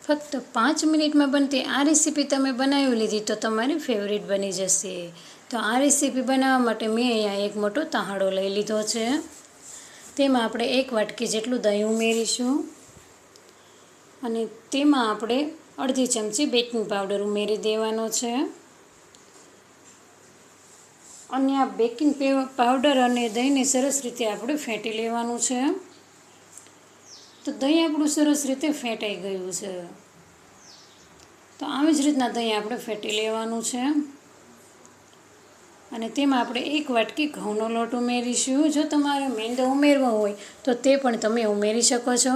ફક્ત 5 મિનિટમાં બનતી આ રેસીપી તમે બનાવી લીધી તો તમારી ફેવરિટ બની જશે। તો આ રેસીપી બનાવવા માટે મેં અહીંયા એક મોટો તાહાડો લઈ લીધો છે। તેમાં આપણે 1 વાટકી જેટલું દહીં ઉમેરીશું અને તેમાં આપણે અડધી ચમચી બેકિંગ પાવડર ઉમેરી દેવાનો છે અને આ બેકિંગ પાવડર અને દહીંને સરસ રીતે આપણે ફેંટી લેવાનું છે। તો દહીં આપણું સરસ રીતે ફેંટાઈ ગયું છે। તો આવી જ રીતના દહીં આપણે ફેંટી લેવાનું છે અને તેમાં આપણે 1 વાટકી ઘઉંનો લોટ ઉમેરીશું। જો તમારે મેંદો ઉમેરવો હોય તો તે પણ તમે ઉમેરી શકો છો।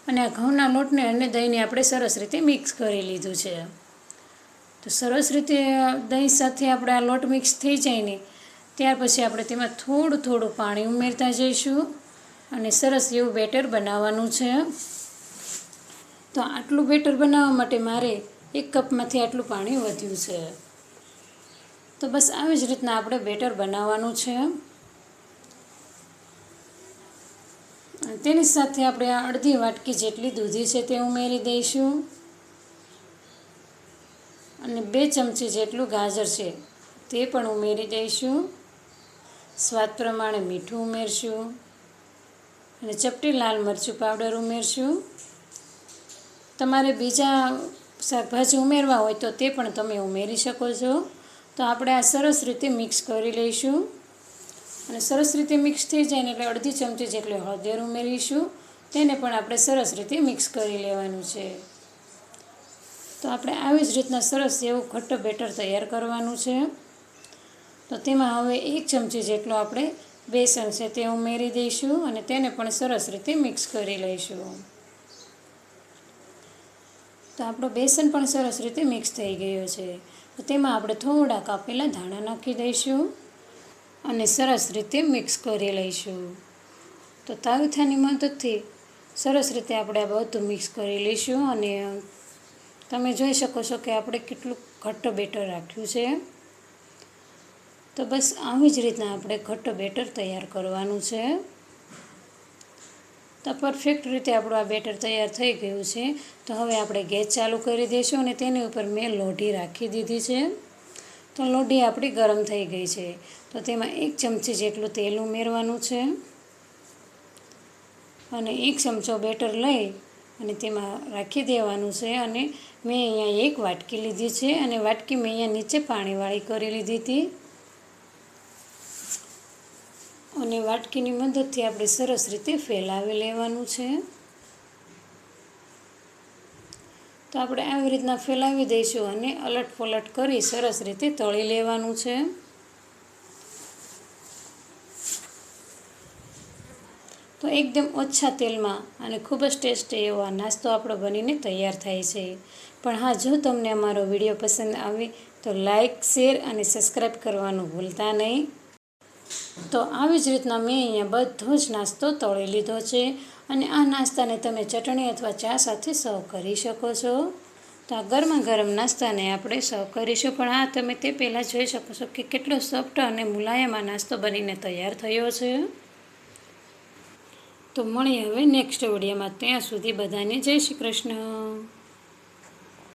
અને આ ઘઉંના લોટને અને દહીંને આપણે સરસ રીતે મિક્સ કરી લીધું છે। તો સરસ રીતે દહીં સાથે આપણે આ લોટ મિક્સ થઈ જાય ને ત્યાર પછી આપણે તેમાં થોડું થોડું પાણી ઉમેરતા જઈશું અને સરસ એવું બેટર બનાવવાનું છે। તો આટલું બેટર બનાવવા માટે મારે 1 કપમાંથી આટલું પાણી વધ્યું છે। તો બસ આવી જ રીતના આપણે બેટર બનાવવાનું છે। તેની સાથે આપણે અડધી વાટકી જેટલી દૂધી છે તે ઉમેરી દઈશું અને 2 ચમચી જેટલું ગાજર છે તે પણ ઉમેરી દઈશું। સ્વાદ પ્રમાણે મીઠું ઉમેરશું અને ચપટી લાલ મરચું પાવડર ઉમેરશું। તમારે બીજા શાકભાજી ઉમેરવા હોય તો તે પણ તમે ઉમેરી શકો છો। તો આપણે આ સરસ રીતે મિક્સ કરી લઈશું અને સરસ રીતે મિક્સ થઈ જાય ને એટલે અડધી ચમચી જેટલી હળદર ઉમેરીશું। તેને પણ આપણે સરસ રીતે મિક્સ કરી લેવાનું છે। તો આપણે આવી જ રીતના સરસ એવું ઘટ્ટ બેટર તૈયાર કરવાનું છે। તો તેમાં હવે 1 ચમચી જેટલો આપણે બેસન છે તે ઉમેરી દઈશું અને તેને પણ સરસ રીતે મિક્સ કરી લઈશું। તો આપણું બેસન પણ સરસ રીતે મિક્સ થઈ ગયું છે। તો તેમાં આપણે થોડા કાપેલા ધાણા નાખી દઈશું અને સરસ રીતે મિક્સ કરી લઈશું। તો તાવીથાની મદદથી સરસ રીતે આપણે આ બધું મિક્સ કરી લઈશું અને તમે જોઈ શકો છો કે આપણે કેટલું ઘટ્ટ બેટર રાખ્યું છે। તો બસ આવી જ રીતના આપણે ઘટ્ટ બેટર તૈયાર કરવાનું છે। તો પરફેક્ટ રીતે આપણું આ બેટર તૈયાર થઈ ગયું છે। તો હવે આપણે ગેસ ચાલુ કરી દઈશું અને તેની ઉપર મેં લોઢી રાખી દીધી છે। તો લોઢી આપણી ગરમ થઈ ગઈ છે। તો તેમાં 1 ચમચી જેટલું તેલ ઉમેરવાનું છે અને 1 ચમચો બેટર લઈ અને તેમાં રાખી દેવાનું છે અને મેં અહીંયા 1 વાટકી લીધી છે અને વાટકી મેં અહીંયા નીચે પાણીવાળી કરી લીધી હતી અને વાટકીની મદદથી આપણે સરસ રીતે ફેલાવી લેવાનું છે। તો આપણે આવી રીતના ફેલાવી દઈશું અને અલટ પલટ કરી સરસ રીતે તળી લેવાનું છે। તો એકદમ ઓછા તેલમાં અને ખૂબ જ ટેસ્ટી એવો આ નાસ્તો આપણો બનીને તૈયાર થાય છે। પણ હા, જો તમને અમારો વિડીયો પસંદ આવે તો લાઈક, શેર અને સબસ્ક્રાઈબ કરવાનું ભૂલતા નહીં। તો આવી જ રીતના મેં અહીંયા બધો જ નાસ્તો તળી લીધો છે અને આ નાસ્તાને તમે ચટણી અથવા ચા સાથે સર્વ કરી શકો છો। તો આ ગરમા ગરમ નાસ્તાને આપણે સર્વ કરીશું। પણ હા, તમે તે પહેલાં જોઈ શકો છો કે કેટલો સોફ્ટ અને મુલાયમ આ નાસ્તો બનીને તૈયાર થયો છે। તો મળીએ હવે નેક્સ્ટ વિડીયોમાં। ત્યાં સુધી બધાને જય શ્રી કૃષ્ણ।